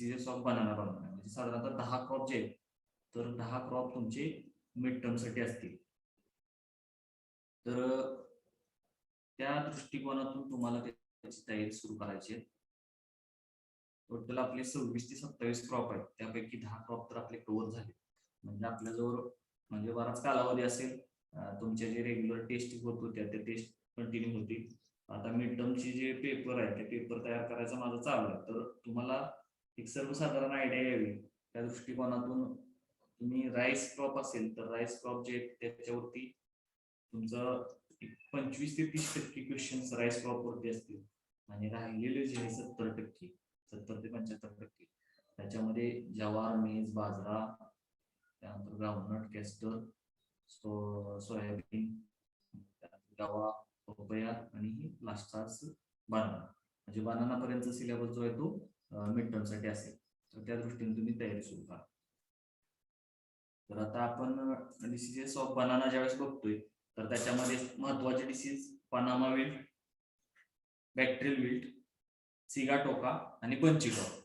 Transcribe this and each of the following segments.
Diseases of banana बनवणार, म्हणजे साधारणतः 10 क्रॉप जे आहेत, तर 10 क्रॉप तुमचे मिड टर्म साठी असतील. तर त्या दृष्टिकोनातून तुम्हाला त्याची तयारी सुरू करायची आहे. टोटल आपले 26 ते 27 क्रॉप आहेत, त्यापैकी 10 क्रॉप तर आपले कव्हर झाले. म्हणजे आपल्याजवळ म्हणजे बराच कालावधी असेल. तुमच्या जे रेग्युलर टेस्ट होत होत्या त्या टेस्ट कंटिन्यू होतील. आता मिड टर्मचे जे पेपर आहे ते पेपर तयार करायचा माझा चालू आहे. तर तुम्हाला एक सर्वसाधारण आयडिया यावी त्या दृष्टिकोनातून तुम्ही राईस क्रॉप असेल तर राईस क्रॉप जे त्याच्यावरती तुमचं 25 ते 30% क्वेश्चन्स राईस क्रॉप वरती असतील आणि राहिलेले जे आहे 70% 70 ते 75% त्याच्यामध्ये जवार, मेज, बाजरा, त्यानंतर ग्राउंडनट, कॅस्टर, सोयाबीन, गवा, पपया आणि लास्टचाच बनाना, म्हणजे बनाना पर्यंत सिलेबस जो आहे तो मिड टर्म साठी असेल. तर त्या दृष्टीने तुम्ही तयारी सुरू करा. तर आता आपण डिसीजेस ऑफ बनाना ज्यावेळेस बघतोय तर त्याच्यामध्ये महत्वाचे disease Panama wilt, bacterial wilt, sigatoka आणि पंचिटॉक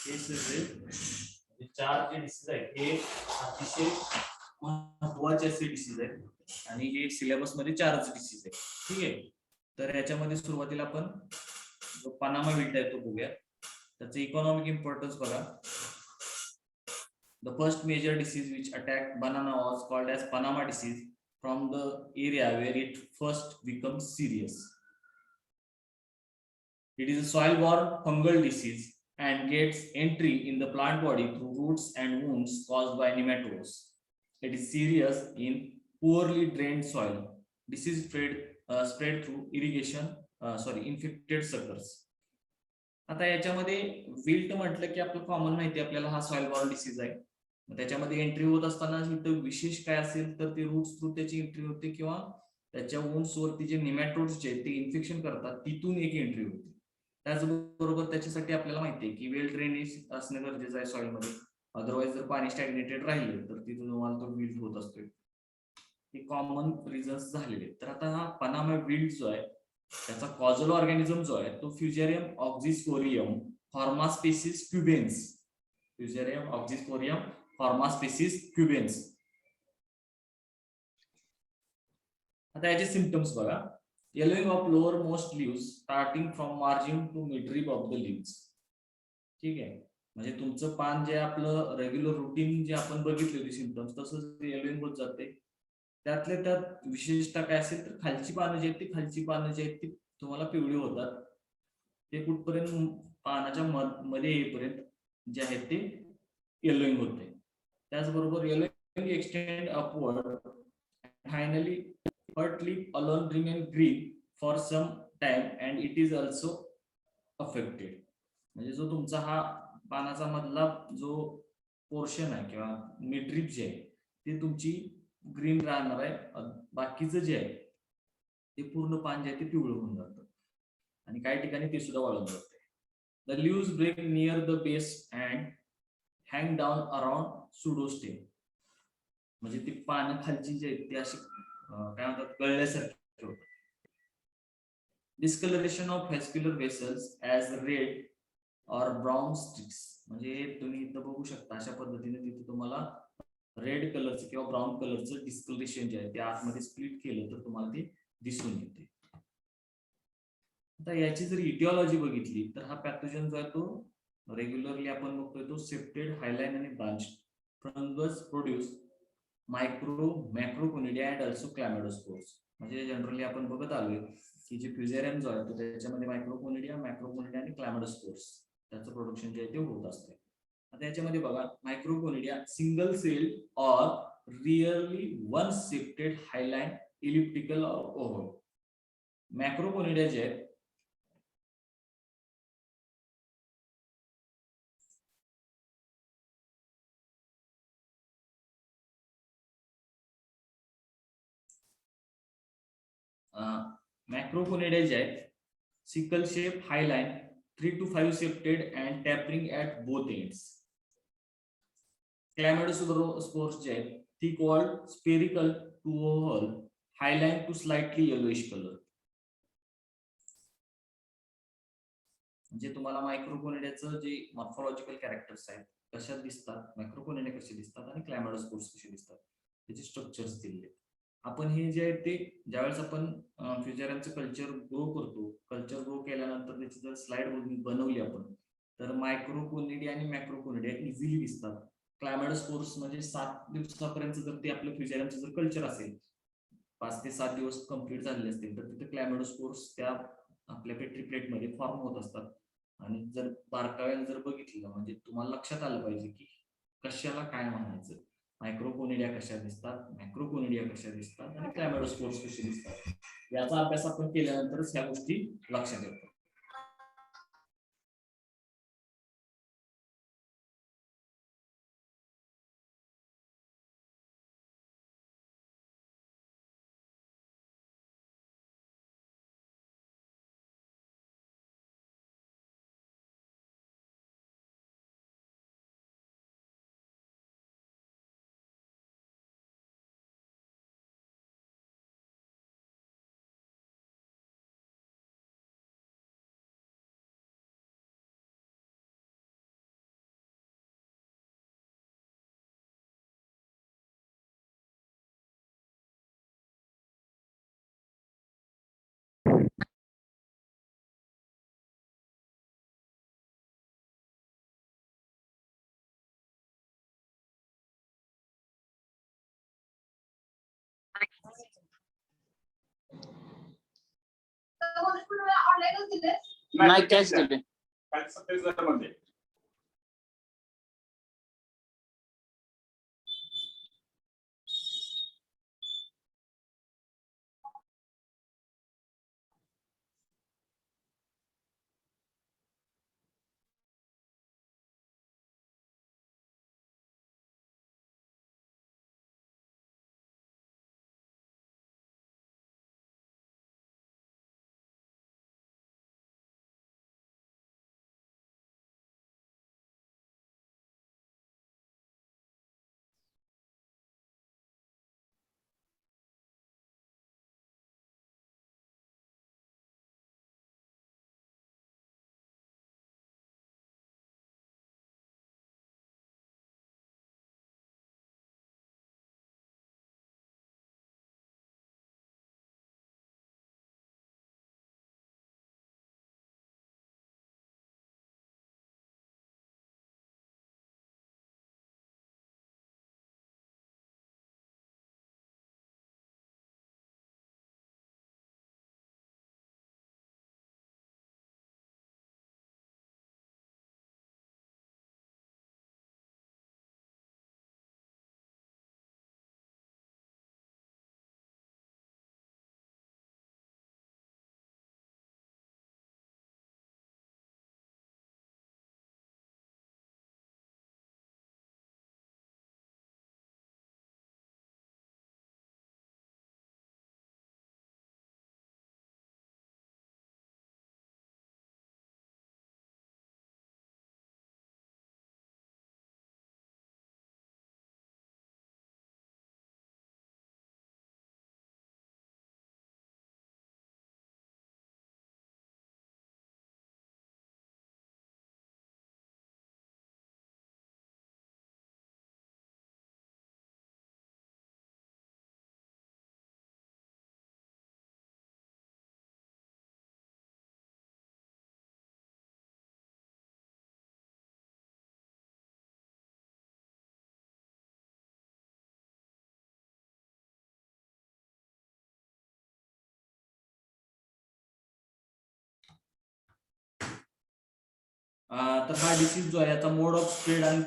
हे सगळे 4 जे डिसीज आहेत हे अतिशय महत्वाचे असे डिसीज आहेत आणि हे सिलेबस मध्ये 4च डिसीज आहेत. ठीक आहे. तर याच्यामध्ये सुरुवातीला आपण जो पनामा विल्ट आहे तो बघूया. त्याचं इकॉनॉमिक इम्पॉर्टन्स बघा. The first major disease which attacked banana was called as Panama disease from the area where it first becomes serious. It is a soil-borne fungal disease and gets entry in the plant body through roots and wounds caused by nematodes. It is serious in poorly drained soil. Disease spread through irrigation, infected suckers. आता याच्यामध्ये wilt म्हटलं की आपलं common माहिती आपल्याला हा soil born disease आहे. त्याच्यामध्ये एंट्री होत असताना इथं विशेष काय असेल तर ते रूट्स थ्रू त्याची एंट्री होते किंवा त्याच्या वुंड्स वरती जे निमॅटोड्स जे ते इन्फेक्शन करतात तिथून एक एंट्री होते. त्याचबरोबर त्याच्यासाठी आपल्याला माहिती आहे की वेल ड्रेनेज असणं गरजेचं आहे सॉइल मध्ये. अदरवाईज जर पाणी स्टॅग्नेटेड राहिलं तर तिथून तुम्हाला तो विल्ट होत असतो. हे कॉमन रिझन्स झालेले. तर आता हा पनामा विल्ट जो आहे त्याचा कॉझल ऑर्गॅनिझम जो आहे तो फ्युजेरियम ऑक्झिस्पोरियम फॉर्मास्पेसिस क्युबेन्स. फ्युजेरियम ऑक्झिस्पोरियम फॉर्मास्पेसिस क्युबेन्स. आता याचे सिम्पटम्स बघा. Yellowing of lower most leaves starting from margin to mid rib of the leaves. ठीक आहे. म्हणजे तुमचं पान जे आपलं रेग्युलर रुटीन जे आपण बघितले होते सिम्पटम्स तसंच येलोइंग होत जाते. त्यातल्या त्यात विशेषतः काय असेल तर खालची पानं जी आहेत ती तुम्हाला पिवळी होतात. ते कुठपर्यंत पानाच्या मध्ये येईपर्यंत जे आहेत ते येलोइंग होते. त्याचबरोबर yellowing extend upward finally but leaf alone remain green for some time and it is also affected. म्हणजे जो तुमचा हा पानाचा मधला जो पोर्शन आहे किंवा मिडरिप जे आहे ते तुमची ग्रीन राहणार आहे. बाकीचं जे आहे ते पूर्ण पान जे आहे ते पिवळं होऊन जातं आणि काही ठिकाणी ते सुद्धा वाळून जाते. The leaves break near the base and hang down around pseudostem. म्हणजे ती पानं खालची जी आहेत ती अशी काय म्हणतात गळल्यासारखी होतात. Discoloration of vascular vessels as red और ब्राऊन स्टिक्स. म्हणजे तुम्ही इथं बघू शकता अशा पद्धतीने तिथे तुम्हाला रेड कलरचं किंवा ब्राऊन कलरचं डिस्कलरेशन जे आहे ते आतमध्ये स्प्लिट केलं तर तुम्हाला ते दिसून येते. आता याची जर इटिओलॉजी बघितली तर हा पॅथोजन जो आहे तो रेग्युलरली आपण बघतोय तो सेप्टेड, हायलाइन आणि branch fungus produce micro macroconidia and also chlamydospores. म्हणजे जनरली आपण बघत आलोय की जे फ्युजेरियम जो आहे तो त्याच्यामध्ये मायक्रोकोनिडिया, मॅक्रोकोनिडिया आणि क्लॅमिडोस्पोर्स त्याचं प्रोडक्शन जे आहे ते होत असते. आता याच्यामध्ये बघा microconidia single cell or rarely one septate hyaline elliptical or oval. Macroconidia जे आहेत macroconidae जे आहेत sickle shape, hyaline, 3 to 5 septed and tapering at both ends. Chlamydospores जे आहेत thick walled, spherical to oval, hyaline to slightly yellowish color. म्हणजे तुम्हाला मायक्रोकोनिडियाचं जे morphological characters आहेत कशा दिसतात, मायक्रोकोनिडिया कसे दिसतात आणि क्लॅमॅडोस्पोर्स कसे दिसतात त्याचे स्ट्रक्चर्स दिले. आपण हे जे आहे ते ज्यावेळेस आपण फ्युजरॅमचं कल्चर ग्रो करतो, कल्चर ग्रो केल्यानंतर त्याची जर स्लाइड बनवली आपण, तर मायक्रोकोनिडिया आणि मॅक्रोकोनिडिया इझिली दिसतात. क्लॅमॅडोस्पोर्स म्हणजे 7 दिवसापर्यंत जर ते आपलं फ्युजरॅमचं जर कल्चर असेल, 5 ते 7 दिवस कंप्लीट झालेले असतील, तर तिथे क्लॅमॅडोस्पोर्स त्या आपल्या पेट्री प्लेटमध्ये फॉर्म होत असतात. आणि जर बारकाव्याने जर बघितलं म्हणजे तुम्हाला लक्षात आलं पाहिजे की कशाला काय म्हणायचं, मायक्रोकोनिडिया कशा दिसतात, मॅक्रोकोनिडिया कशा दिसतात आणि क्लॅमॅडोस्पोर्स कसे दिसतात, याचा अभ्यास आपण केल्यानंतरच ह्या गोष्टी लक्षात येतात. नाही कॅश दिले. तर हा डिसीज जो आहे याचा मोड ऑफ स्प्रेड आणि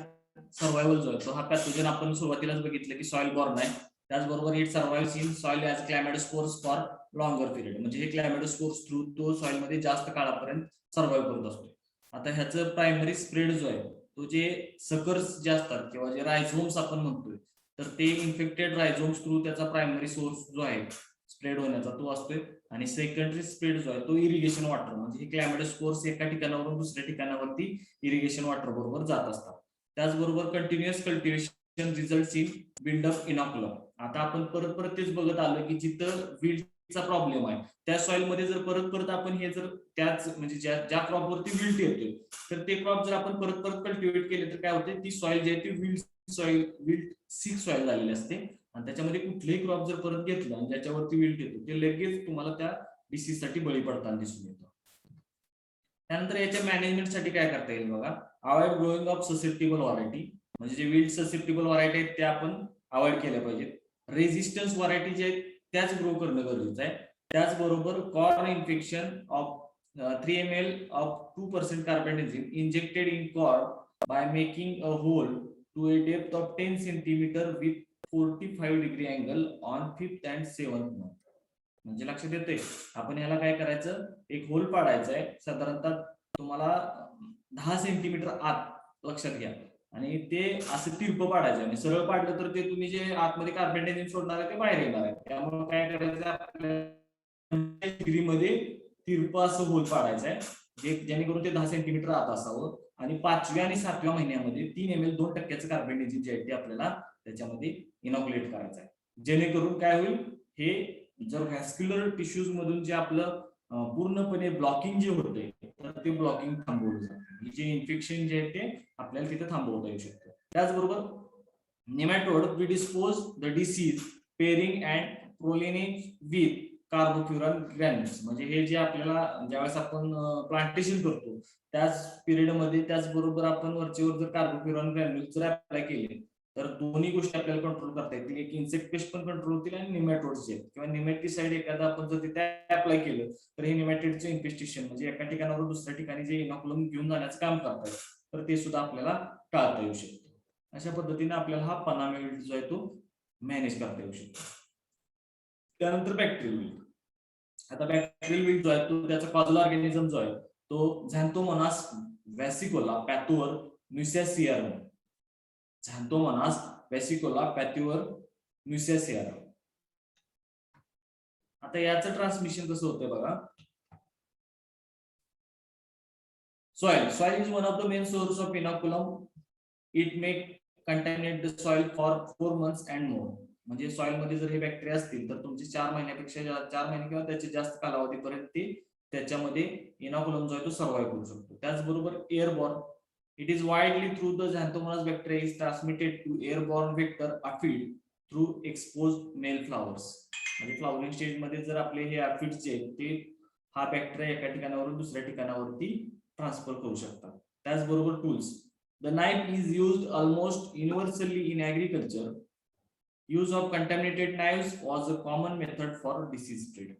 सर्व्हायव्हल जो आहे तो हा पॅथोजन आपण सुरुवातीलाच बघितलं की सॉइल बॉर्न आहे. त्याचबरोबर it survives in soil as chlamydospores for longer period, म्हणजे हे क्लॅमॅडोस्पोर्स थ्रू तो सॉइल मध्ये जास्त काळापर्यंत सर्व्हाइव्ह करत असतो. आता ह्याचं प्रायमरी स्प्रेड जो आहे तो जे सकर्स जे असतात किंवा जे रायझोम्स आपण म्हणतोय, तर ते इन्फेक्टेड रायझोम्स थ्रू त्याचा प्रायमरी सोर्स जो आहे स्प्रेड होण्याचा तो असतोय. आणि सेकंडरी स्प्रेड जो आहे तो इरिगेशन वॉटर, म्हणजे क्लॅमॅडोस्पोर्स एका ठिकाणावरून दुसऱ्या ठिकाणावरती इरिगेशन वॉटर बरोबर जात असतात. त्याचबरोबर continuous cultivation result in buildup inoculum. आता आपण परत परत तेच बघत आलो की जिथं विल्ड चा प्रॉब्लेम आहे त्या सॉइल मध्ये जर परत परत आपण हे जर त्याच म्हणजे ज्या क्रॉप वरती विल्ट येतोय तर ते क्रॉप जर आपण परत परत कल्टिवेट केले तर काय होते ती सॉइल जी आहे ती विल्ट सिक सॉइल झालेली असते आणि त्याच्यामध्ये कुठलेही क्रॉप जर परत घेतलं आणि ज्याच्यावरती विल्ट येतो ते लगेच तुम्हाला त्या डिसीज साठी बळी पडताना दिसून येतं. त्यानंतर याच्या मॅनेजमेंटसाठी काय करता येईल बघा, avoid growing of susceptible variety, म्हणजे जे विल्ड ससेप्टेबल व्हरायटी आहेत त्या आपण अवॉइड केल्या पाहिजेत. रेझिस्टन्स व्हरायटी जे आहेत त्याच ग्रो करणं गरजेचं आहे. त्याचबरोबर corn infection of 3 ml of 2% carbendazim injected in corn by making a hole to a depth of 10 centimeter with 45-degree angle on 5th and 7th month. म्हणजे लक्षात येते आपण याला काय करायचं, एक होल पाडायचा आहे साधारणतः तुम्हाला 10 सेंटीमीटर आत, लक्षात घ्या, आणि ते असं तिरपं पाडायचं आणि सरळ पाडलं तर ते तुम्ही जे आतमध्ये कार्बेंडाझिम सोडणार आहे ते बाहेर येणार आहे. त्यामुळे काय करायचं आपल्याला डिग्रीमध्ये तिरपं असं होल पाडायचं आहे जेणेकरून ते 10 सेंटीमीटर आत असावं आणि 5व्या आणि 7व्या महिन्यामध्ये 3 ml 2% कार्बेंडाझिम जे आहे ते आपल्याला त्याच्यामध्ये इनॉक्युलेट करायचं आहे. जेणेकरून काय होईल, हे जर व्हॅस्क्युलर टिश्यूज मधून जे आपलं पूर्णपणे ब्लॉकिंग जे होते तर ते ब्लॉकिंग थांबवलं जातं, जे इन्फेक्शन जे आहे ते आपल्याला तिथे थांबवता येऊ शकतं. त्याचबरोबर nematode predispose the disease paring and pralinage with carbofuran granules, म्हणजे हे जे आपल्याला ज्यावेळेस आपण प्लांटेशन करतो त्याच पिरियड मध्ये त्याचबरोबर आपण वरचेवर जर कार्बोफ्युरॉन ग्रॅन्युल्स जर अप्लाय केले तर दोन्ही गोष्टी आपल्याला कंट्रोल करता येतील. एक इन्सेक्ट पेस्ट पण कंट्रोल होतील आणि निमॅटोड्स जे किंवा निमॅटिसाइड एखादा आपण जर तिथे अप्लाय केलं तर हे निमॅटिडचं इन्फेस्टेशन म्हणजे एका ठिकाणावर दुसऱ्या ठिकाणी जे इनॉक्युलम घेऊन जाण्याचं काम करतात तर ते सुद्धा आपल्याला टाळता येऊ शकतं. अशा पद्धतीने आपल्याला हा पनामा विल्ट जो आहे तो मॅनेज करता येऊ शकतो. त्यानंतर बॅक्टेरियल विल्ट. आता बॅक्टेरियल विल्ट जो आहे तो त्याचा कॉजल ऑर्गॅनिझम जो आहे तो झॅन्थोमोनास व्हॅसिकोला पॅथोवर म्युसॅसियारम. झॅन्थोमोनास व्हॅसिकोला पॅथोवर म्युसॅसियारम. आता याचं ट्रान्समिशन कसं होतंय बघा. Soil is one of the main source of inoculum. It may contaminate the soil for 4 months and more. म्हणजे सॉइल मध्ये जर हे बॅक्टेरिया असतील तर तुमचे 4 महिन्यापेक्षा 4 महिने किंवा त्याच्या जास्त कालावधीपर्यंत ते त्याच्यामध्ये इनॉक्युलम जो आहे तो सर्व्हाइव्ह करू शकतो. त्याचबरोबर airborne, it is widely through the Xanthomonas bacteria is transmitted to airborne vector aphid through exposed male flowers. म्हणजे फ्लावरिंग स्टेज मध्ये जर आपले हे अफिड जे आहेत ते हा बॅक्टेरिया एका ठिकाणावरून दुसऱ्या ठिकाणावरती ट्रान्सफर करू शकतात. त्याचबरोबर tools, the knife is used almost universally in agriculture. Use of contaminated knives was a common method for disease spread.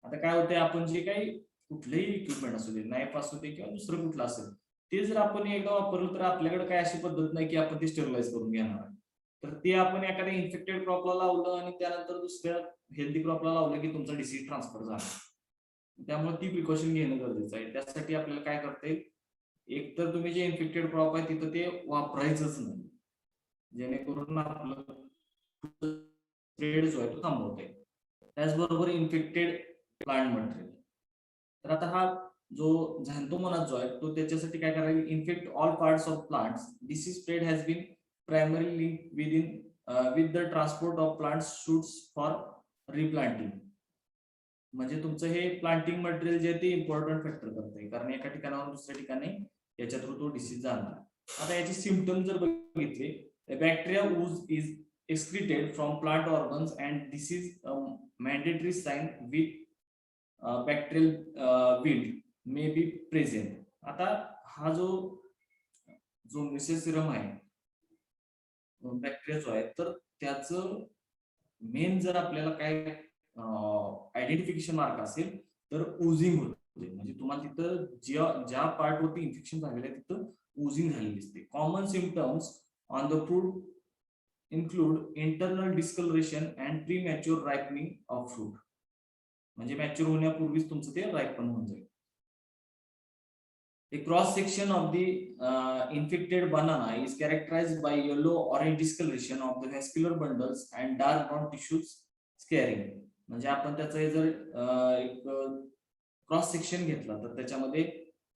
आता काय होते, आपण जे काही कुठलेही इक्विपमेंट असू दे, नाईफ असू दे किंवा दुसरं कुठलं असेल, ते जर आपण एकदा वापरलं तर आपल्याकडे काय अशी पद्धत नाही की आपण ते स्टेरिलाइज करून घेणार आहे. तर ते आपण एखाद्या इन्फेक्टेड क्रॉपला लावलं आणि त्यानंतर दुसऱ्या हेल्दी क्रॉपला लावलं की तुमचा डिसीज ट्रान्सफर झाला. त्यामुळे ती प्रिकॉशन घेणं गरजेचं आहे. त्यासाठी आपल्याला काय करता येईल, एक तर तुम्ही जे इन्फेक्टेड क्रॉप आहे तिथं ते वापरायचंच नाही, जेणेकरून आपलं स्प्रेड जो आहे तो थांबवता येईल. त्याचबरोबर इन्फेक्टेड प्लांट मटेरियल. तर आता हा जो झॅन्थोमोनास जो आहे तो त्याच्यासाठी काय करायला, infect all parts of plants. Disease spread has been primary link with the transport of plant shoots for replanting. म्हणजे तुमचं हे प्लांटिंग मटेरियल जे ते इम्पॉर्टंट फॅक्टर करते, कारण एका ठिकाणावर दुसऱ्या ठिकाणी याच्या थ्रू तो डिसीज जाणार. आता याचे सिम्पटम जर बघितले, bacteria Uz is excreted from plant organs and this is a mandatory sign with bacterial wilt may be present. आता हा जो म्युसेसिरम आहे बॅक्टेरिया जो आहे तर त्याचं मेन जर आपल्याला काय आयडेंटिफिकेशन मार्क असेल तर उजिंग होते. म्हणजे तुम्हाला तिथं ज्या पार्ट वरती इन्फेक्शन झालेलं आहे तिथं उजिंग झालेली दिसते. Common symptoms on the fruit include internal discoloration and premature ripening of fruit. म्हणजे मॅच्युअर होण्यापूर्वीच तुमचं ते राईपन होऊन जाईल. A cross section of the infected banana is characterized by yellow orange discoloration of the vascular bundles and dark brown tissues scarring. म्हणजे आपण त्याचं जर एक क्रॉस सेक्शन घेतला तर त्याच्यामध्ये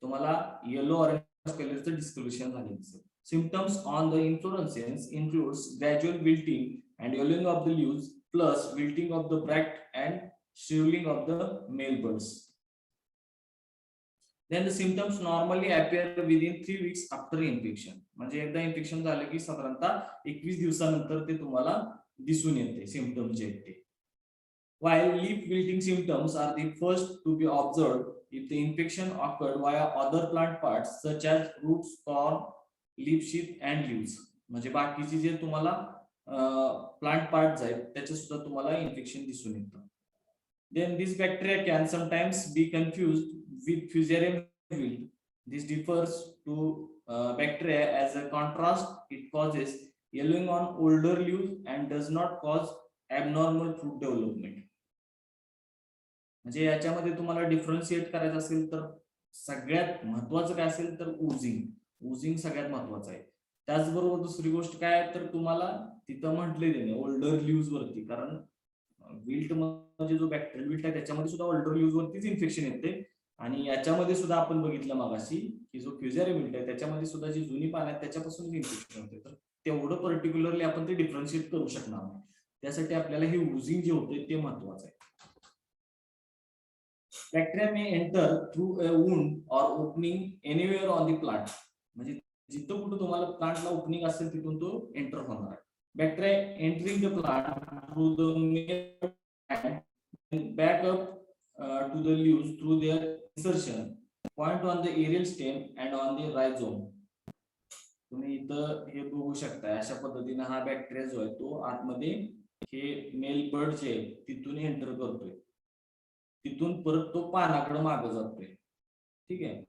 तुम्हाला येलो ऑरेंज कलरचं डिस्कलोरेशन झालेलं दिसेल. Symptoms on the inflorescence includes gradual wilting and yellowing of the leaves plus wilting of the bract and shriveling of the male buds. Then the symptoms normally appear within 3 weeks after infection. म्हणजे एकदा infection झालं की साधारणतः 21 दिवसानंतर ते तुम्हाला दिसून येते सिम्पटम्स जे आहेत ते. While leaf wilting symptoms are the first to be observed if the infection occurred via other plant parts such as roots, stalk, leaf sheath and leaves. म्हणजे बाकीचे जे तुम्हाला प्लांट पार्ट्स आहेत त्याचे सुद्धा तुम्हाला इन्फेक्शन दिसून येतं. Then this bacteria can sometimes be confused with Fusarium wilt. This differs to bacteria as a contrast. It causes yellowing on older leaves and does not cause abnormal fruit development. म्हणजे याच्यामध्ये तुम्हाला differentiate करायचं असेल तर सगळ्यात महत्वाचं काय असेल तर उजिंग सगळ्यात महत्वाचं आहे. त्याचबरोबर दुसरी गोष्ट काय आहे तर तुम्हाला तिथं म्हटले ओल्डर लिव्स वरती, कारण विल्ट म्हणजे जो बॅक्टेरियल विल्ट आहे त्याच्यामध्ये सुद्धा ओल्डर लिव्स वरतीच इन्फेक्शन येते. आणि याच्यामध्ये सुद्धा आपण बघितलं मागाशी की जो फ्युझॅरियम विल्ट आहे त्याच्यामध्ये सुद्धा जी जुनी पानं आहेत त्याच्यापासून इन्फेक्शन होते. तर तेवढं पर्टिक्युलरली आपण ते डिफरन्शिएट करू शकणार नाही. त्यासाठी आपल्याला हे उजिंग जे होते ते महत्वाचं आहे. Bacteria may enter through a wound or opening anywhere on the plant. म्हणजे जिथं कुठं तुम्हाला प्लांटला ओपनिंग असेल तिथून तो एंटर होणार आहे. Bacteria entering the plant through the male and back up to the leaves through their insertion, point on the aerial stem and on the rhizome. तुम्ही इथं हे बघू शकता अशा पद्धतीने हा बॅक्टेरिया जो आहे तो आतमध्ये हे मेल बर्ड जे तिथून एंटर करतोय, तिथून परत तो पानाकडे मागे जातोय. ठीक आहे.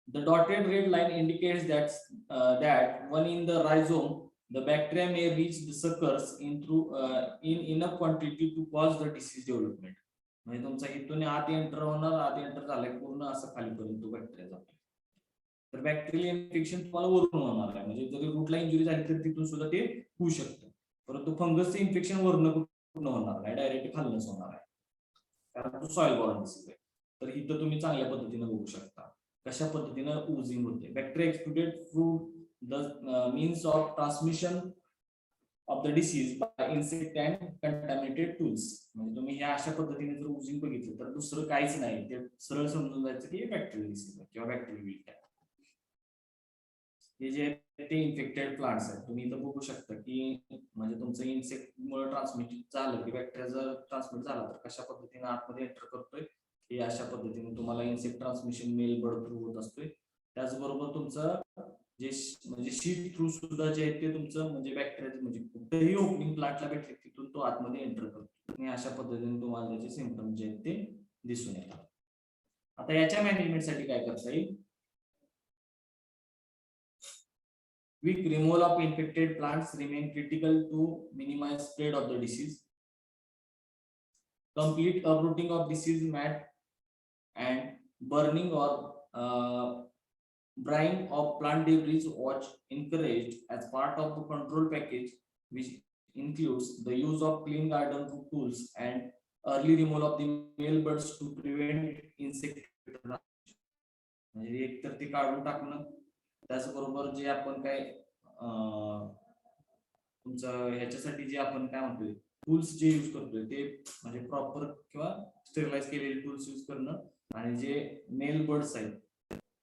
The dotted red line indicates that when in the rhizome, the bacteria may reach the suckers in enough quantity to cause the disease development. म्हणजे तुमचा इथून आत एंटर झालाय पूर्ण असं खालीपर्यंत तो बॅक्टेरिया जातो. तर बॅक्टेरियल इन्फेक्शन तुम्हाला वरून होणार आहे. म्हणजे जरी रूटला इंजुरी झाली तर तिथून सुद्धा ते होऊ शकतं. परंतु फंगसचं इन्फेक्शन वरून होणार नाही, डायरेक्ट खाल्लंच होणार आहे, कारण तो सॉइल बॉर्न डिसीज आहे. तर इथं तुम्ही चांगल्या पद्धतीने बघू शकता कशा पद्धतीने उजिंग होते. Bacteria excluded through the means of transmission of the disease by insect and contaminated tools. म्हणजे तुम्ही ह्या अशा पद्धतीने जर उजिंग बघितलं तर दुसरं काहीच नाही, ते सरळ समजून जायचं की बॅक्टेरियल डिसीज किंवा बॅक्टेरियल विल्ट आहे. हे जे ते इन्फेक्टेड प्लांट्स आहेत तुम्ही इथं बघू शकता की म्हणजे तुमचं इन्सेक्ट मुळे ट्रान्समिट झालं की बॅक्टेरिया जर ट्रान्समिट झाला तर कशा पद्धतीने आतमध्ये एंटर करतोय हे अशा पद्धतीने तुम्हाला insect transmission male bird through होत असतोय. त्याचबरोबर तुमचं जे म्हणजे शीट थ्रू सुद्धा जे आहे ते तुमचं म्हणजे बॅक्टेरिया म्हणजे कुठेही ओपनिंग प्लांटला भेटले तिथून तो आतमध्ये एंटर करतो आणि अशा पद्धतीने तुम्हाला त्याचे सिम्पटम जे आहेत ते दिसून येतात. आता याच्या मॅनेजमेंटसाठी काय करता येईल? Quick removal of infected plants remain critical to minimize spread of the disease. Complete uprooting of disease mat and burning or drying of plant debris was encouraged as part of the control package, which includes the use of clean garden tools and early removal of the male birds to prevent insect. म्हणजे एक तर ते काढून टाकणं, त्याचबरोबर जे आपण काय तुमचं ह्याच्यासाठी जे आपण काय म्हणतोय टूल्स जे यूज करतोय ते म्हणजे प्रॉपर किंवा स्टेरिलाइज केलेले टूल्स यूज करणं आणि जे मेल बर्ड्स आहेत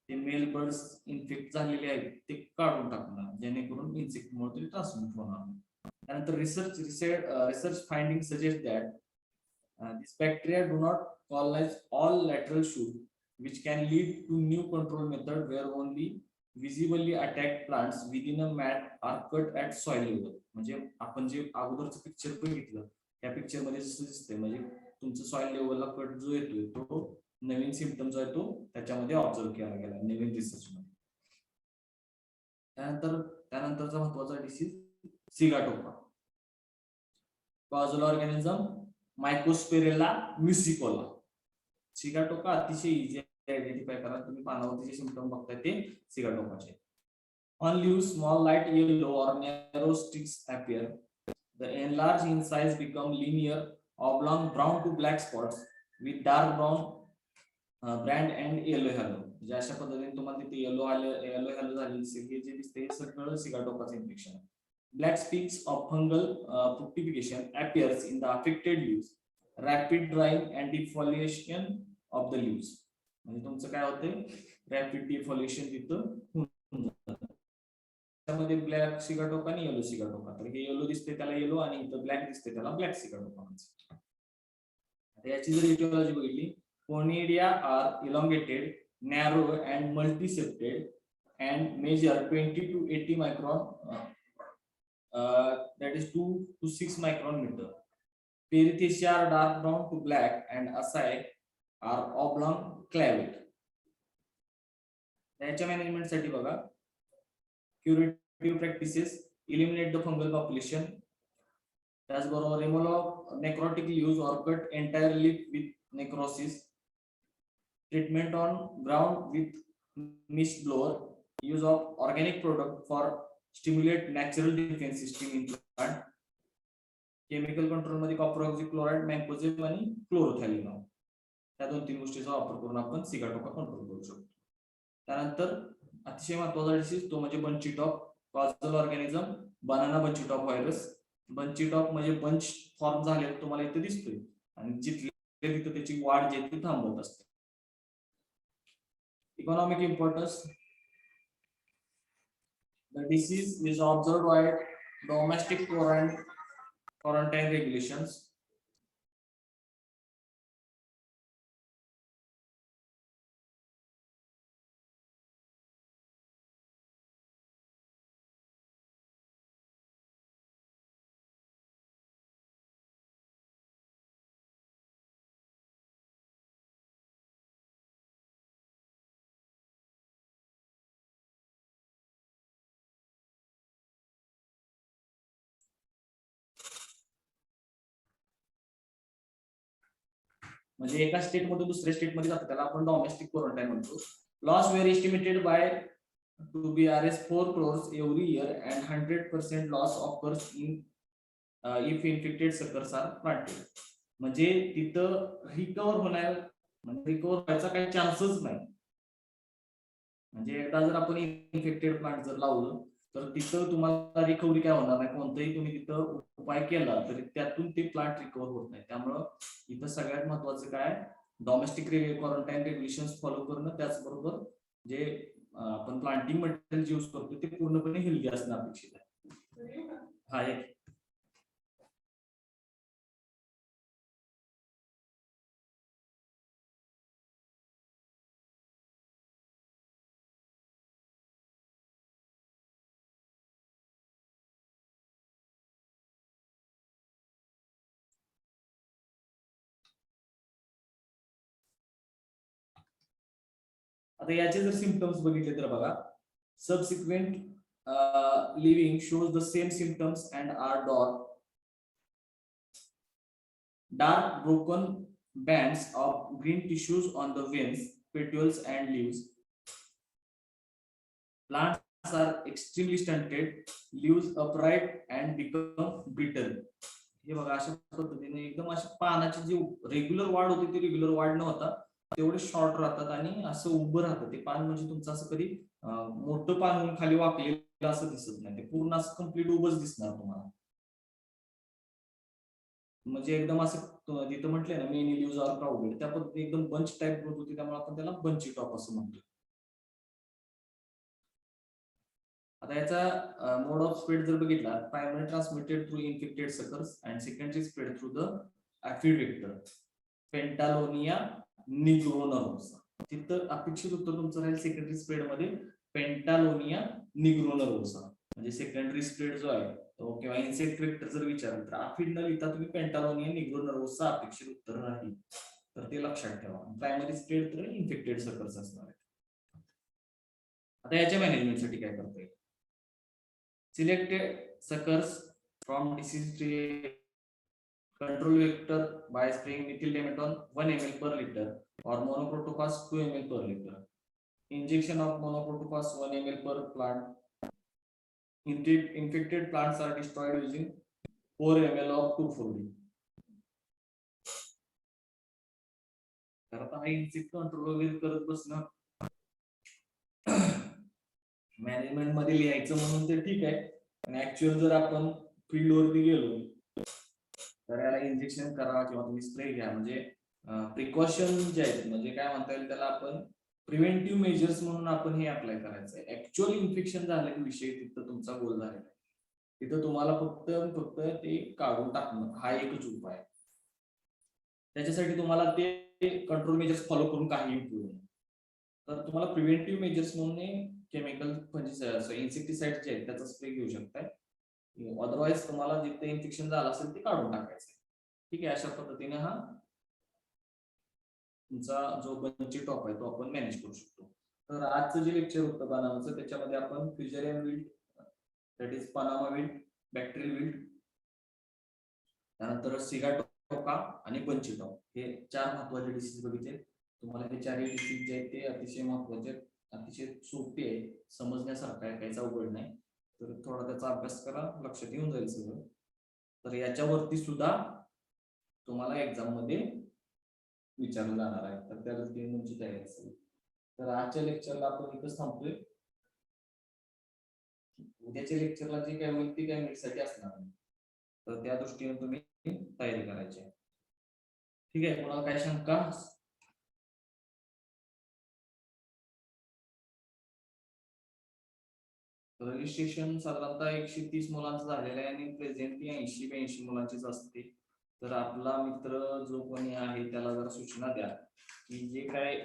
ते मेल बर्ड्स इन्फेक्ट झालेले आहेत ते काढून टाकणं जेणेकरून इन्सेक्टमुळे ते ट्रान्समिट होणार. त्यानंतर research finding suggest that this bacteria do not colonize all lateral shoot which can lead to new control method where only visibly attacked plants within a mat are cut at soil level. म्हणजे आपण जे अगोदरचं picture बघितलं त्या picture मध्ये जसं दिसतंय म्हणजे तुमचं सॉइल लेवलला कट जो येतोय तो नवीन सिम्पटम जो आहे तो त्याच्यामध्ये ऑब्झर्व केला गेला नवीन रिसर्च मध्ये. त्यानंतरचा महत्वाचा डिसीज सिगाटोका. कॉझल ऑर्गॅनिझम मायकोस्पेरेला म्युसिकोला. सिगाटोका अतिशय इझी आयडेंटिफाय करा. तुम्ही पानावरती जे सिम्पटम बघताय ते सिगाटोकाचे. On leaves, small light yellow or narrow sticks appear. The enlarged in size become linear, oblong, brown to black spots with dark brown brand and yellow halo. म्हणजे अशा पद्धतीने तुम्हाला तिथे येलो हॅलो झालेली दिसेल. हे जे दिसते हे सगळं सिगाटोकाचं इन्फेक्शन आहे. black speaks of fungal fructification appears in the affected leaves, rapid drying and defoliation of the leaves. म्हणजे तुमचं काय होते रॅपिड डिफॉल्युशन तिथं होऊन जातं. त्यामध्ये ब्लॅक सिगाटोका आणि येलो सिगाटोका. तर हे येलो दिसते त्याला येलो आणि इथं ब्लॅक दिसते त्याला ब्लॅक सिगाटोका. याची जर इटिओलॉजी बघितली, Conidia are elongated, narrow and multi-septed and measure 20 to 80 micron, that is 2 to 6 micron meter. Perithecia are dark brown to black and acai are oblong clavate. त्याच्या मॅनेजमेंट साठी बघा, curative practices, eliminate the fungal population. त्याचबरोबर remove necrotic leaves और cut entire leaf with necrosis. Treatment on ground with mist blower. Use of organic product for stimulate natural defense system in plant. Chemical control मध्ये copper ऑक्झीक्लोराइड, मॅन्कोझेब आणि क्लोरोथॅलिनॉल या 2-3 गोष्टीचा वापर करून आपण sigatoka control करू शकतो. त्यानंतर अतिशय महत्त्वाचा डिसीज तो म्हणजे बंची टॉप. कॉझल ऑर्गॅनिझम बनाना बंची टॉप व्हायरस. बंची टॉप म्हणजे बंच फॉर्म झालेला तुम्हाला इथे दिसतोय आणि जिथले तिथे त्याची वाढ जे ती थांबवत असते. Economic importance. The disease is observed by domestic quarantine regulations. म्हणजे एका स्टेट मधून दुसऱ्या स्टेट मध्ये जातं त्याला आपण डोमेस्टिक क्वारंटाईन म्हणतो. Loss were estimated by to be Rs 4 crores every year and 100% loss occurs in if infected suckers are planted. म्हणजे तिथं रिकवर होणार म्हणजे रिकवर व्हायचा काही चान्सच नाही. म्हणजे एकदा जर आपण इन्फेक्टेड प्लांट जर लावलं तर तिथं तुम्हाला रिकव्हरी काय होणार नाही. कोणताही तुम्ही तिथं उपाय केला तरी त्यातून ते प्लांट रिकवर होत नाही. त्यामुळं इथं सगळ्यात महत्वाचं काय डोमेस्टिक क्वारंटाईन रेग्युलेशन्स फॉलो करणं. त्याचबरोबर जे आपण प्लांटिंग मटेरियल यूज करतो ते पूर्णपणे हेल्दी असणं अपेक्षित आहे. हा एक आता याचे जर सिम्पटम्स बघितले तर बघा, subsequent leaving shows the same symptoms and are dark broken bands of green tissues on the veins, petioles and leaves. Plants are extremely stunted, leaves upright and become brittle. हे बघा अशा पद्धतीने एकदम अशा पानाची जी रेग्युलर वाढ होती ती रेग्युलर वाढ न होता तेवढे शॉर्ट राहतात आणि असं उभं राहतं ते पान. म्हणजे तुमचं असं कधी मोठं पान होऊन खाली वाकलेलं असं दिसत नाही. ते पूर्ण असं कम्प्लीट उभंच दिसणार तुम्हाला. म्हणजे एकदम असं तिथं म्हटलंय ना मेनी लीव्स आर क्राउडेड त्या पद्धतीने एकदम बंच टाइप ग्रोथ होती. त्यामुळे आपण त्याला बंची टॉप असं म्हणतो. आता याचा मोड ऑफ स्प्रेड जर बघितला, primary transmitted through infected suckers and secondary spread through the aphid vector Pentalonia nigronervosa. तिथं अपेक्षित उत्तर तुमचं राहील सेकंडरी स्प्रेड मध्ये पेंटालोनिया निग्रोनरोसा. म्हणजे सेकंडरी स्प्रेड जो आहे तो किंवा इन्सेक्ट वेक्टर जर विचारलं तर ऍफिड न लिहिता तुम्ही पेंटालोनिया निग्रोनरोसा अपेक्षित उत्तर राहील. तर ते लक्षात ठेवा. प्रायमरी स्प्रेड तर इन्फेक्टेड सकर्स असणार आहे. आता याच्या मॅनेजमेंटसाठी काय करता येईल? Selected suckers from disease control vector by spraying methyl dimetone 1 ml per liter or monoprotophos 2 ml per liter. Injection of monoprotophos 1 ml per plant. Infected plants are destroyed using 4 ml of 2,4-D. तर आता हा insect control वगैरे करत बसणं management मध्ये लिहायचं म्हणून ते ठीक आहे. आणि ऍक्च्युअल जर आपण फील्ड वरती गेलो तर याला इंजेक्शन करा किंवा तुम्ही स्प्रे घ्या, म्हणजे प्रिकॉशन जे आहेत, म्हणजे काय म्हणता येईल त्याला, आपण प्रिव्हेंटिव्ह मेजर्स म्हणून आपण हे अप्लाय करायचं आहे. ऍक्च्युअल इन्फेक्शन झालं की विषय तिथं तुमचा गोल झालेला आहे. तिथं तुम्हाला फक्त ते काढून टाकणं हा एकच उपाय आहे. त्याच्यासाठी तुम्हाला ते कंट्रोल मेजर्स फॉलो करून काही उपयोग नाही. तर तुम्हाला प्रिव्हेंटिव्ह मेजर्स म्हणून केमिकल म्हणजे इन्सेक्टिसाइड जे आहेत त्याचा स्प्रे घेऊ शकताय. अदरवाईज तुम्हाला जिथे इन्फेक्शन झालं असेल ते काढून टाकायचं. ठीक आहे, अशा पद्धतीने हा तुमचा जो बंची टॉप आहे तो आपण मॅनेज करू शकतो. तर आजचं जे लेक्चर होतं बनावचं त्याच्यामध्ये आपण Fusarium wilt, that is Panama wilt, bacterial wilt, त्यानंतर सिगाटोका आणि बंची टॉप हे 4 महत्वाचे डिसीज बघितले. तुम्हाला हे 4 डिसीज जे आहेत ते अतिशय महत्वाचे, अतिशय सोपे आहे, समजण्यासारखं आहे, काहीच अवघड नाही. तर थोडा त्याचा अभ्यास करा, लक्षात येऊन जाईल सगळं. तर याच्यावरती सुद्धा तुम्हाला एक्झाम मध्ये विचारलं जाणार आहे, तर त्या दृष्टीने तुमची तयारी असेल. तर आजच्या लेक्चरला आपण इथंच थांबतोय. उद्याच्या लेक्चरला जे काय होईल ते काय मीसाठी असणार नाही, तर त्या दृष्टीने तुम्ही तयारी करायची आहे. ठीक आहे, कोणाला काय शंका? रजिस्ट्रेशन साधारणतः 130 मुलांचं झालेलं आहे आणि प्रेझेंटली 80-82 मुलांचीच असते. तर आपला मित्र जो कोणी आहे त्याला जरा सूचना द्या की जे काय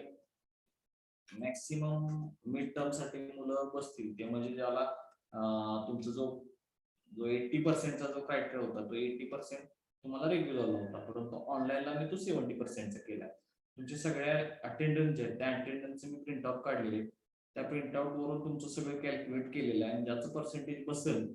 मॅक्सिमम मिड टर्म साठी मुलं बसतील ते, म्हणजे ज्याला तुमचा जो 80% जो क्रायटेरिया होता तो 80% तुम्हाला रेग्युलरला होता, परंतु ऑनलाईनला मी तो 70% केला. तुमचे सगळ्या अटेंडन्स जे आहेत त्या अटेंडन्सचे मी प्रिंट आउट काढलेले, त्या प्रिंट आउट वरून तुमचं सगळं कॅल्क्युलेट केलेलं आहे आणि ज्याचं पर्सेंटेज बसेल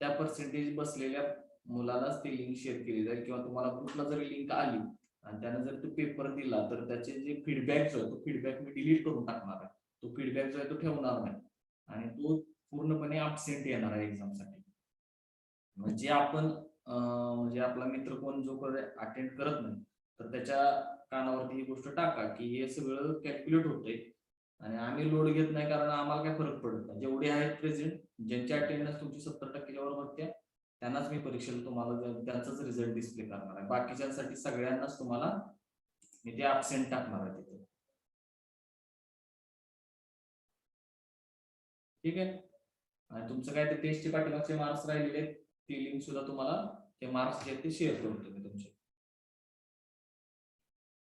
त्या पर्सेंटेज बसलेल्या मुलालाच ती लिंक शेअर केली जाईल, किंवा तुम्हाला ग्रुपला जरी लिंक आली आणि त्याने जर तो पेपर दिला तर त्याचे जे फीडबॅक जो आहे तो फीडबॅक मी डिलीट करून टाकणार आहे. तो फीडबॅक जो आहे तो ठेवणार नाही आणि तो पूर्णपणे अब्सेंट येणार आहे एक्झामसाठी. म्हणजे आपण म्हणजे आपला मित्र कोण जो अटेंड करत नाही तर त्याच्या कानावरती ही गोष्ट टाका की हे सगळं कॅल्क्युलेट होतंय आणि आम्ही लोड घेत नाही, कारण आम्हाला काय फरक पडत नाही. जेवढे आहेत प्रेझेंट, ज्यांची अटेंडन्स तुमची 70%च्या वर बघते त्यांनाच मी परीक्षेला तुम्हाला त्यांचाच रिझल्ट डिस्प्ले करणार आहे. बाकीच्यांसाठी सगळ्यांनाच तुम्हाला मी ते अब्सेंट टाकणार आहे तिथे. ठीक आहे, आणि तुमचं काय ते टेस्टचे पाठीमागचे मार्क्स राहिलेले ती लिंक सुद्धा तुम्हाला ते मार्क्स जे ते शेअर करून तुम्ही तुमचे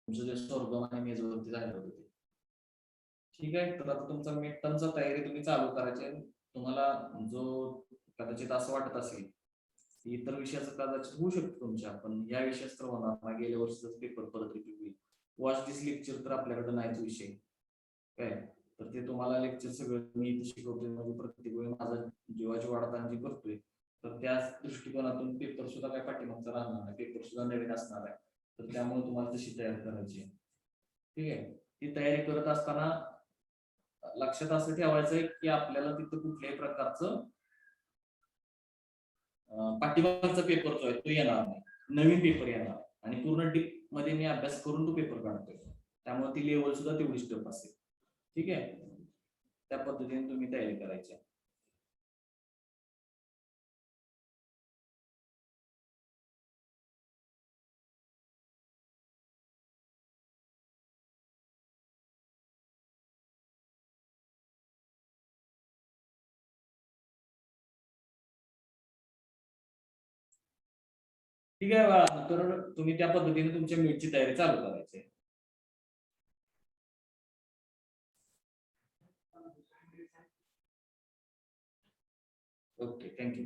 तुमचं जे स्वर्गम आणि मेजवरती झालं होतं ते. ठीक आहे, तर आता तुमचा मिड टर्मचा तयारी तुम्ही चालू करायची. तुम्हाला जो कदाचित असं वाटत असेल इतर विषयाचं कदाचित होऊ शकतं तुमच्या, पण या विषयाच तर होणार नाही. गेल्या वर्षीचा पेपर परत रिपीट होईल. वॉच दिस लेक्चर तर आपल्याकडे नाहीच विषय काय, तर ते तुम्हाला लेक्चर सगळं मी इथे शिकवतोय, म्हणजे प्रत्येक वेळी माझा जीवाची वाढताना जी करतोय, तर त्याच दृष्टिकोनातून पेपर सुद्धा काय पाठीमागचा राहणार नाही, पेपर सुद्धा नवीन असणार आहे. तर त्यामुळे तुम्हाला तशी तयारी करायची आहे. ठीक आहे, ती तयारी करत असताना लक्षात असं ठेवायचंय की आपल्याला तिथं कुठल्याही प्रकारचं पाठीमागचा पेपर जो आहे तो येणार नाही, नवीन पेपर येणार आणि पूर्ण डीप मध्ये मी अभ्यास करून तो पेपर काढतोय, त्यामुळे ती लेवल सुद्धा तेवढी स्टप असेल. ठीक आहे, त्या पद्धतीने तुम्ही तयारी करायची. ठीक आहे बाळा, तर तुम्ही त्या पद्धतीने तुमच्या मीटची तयारी चालू करायची. Okay, thank you.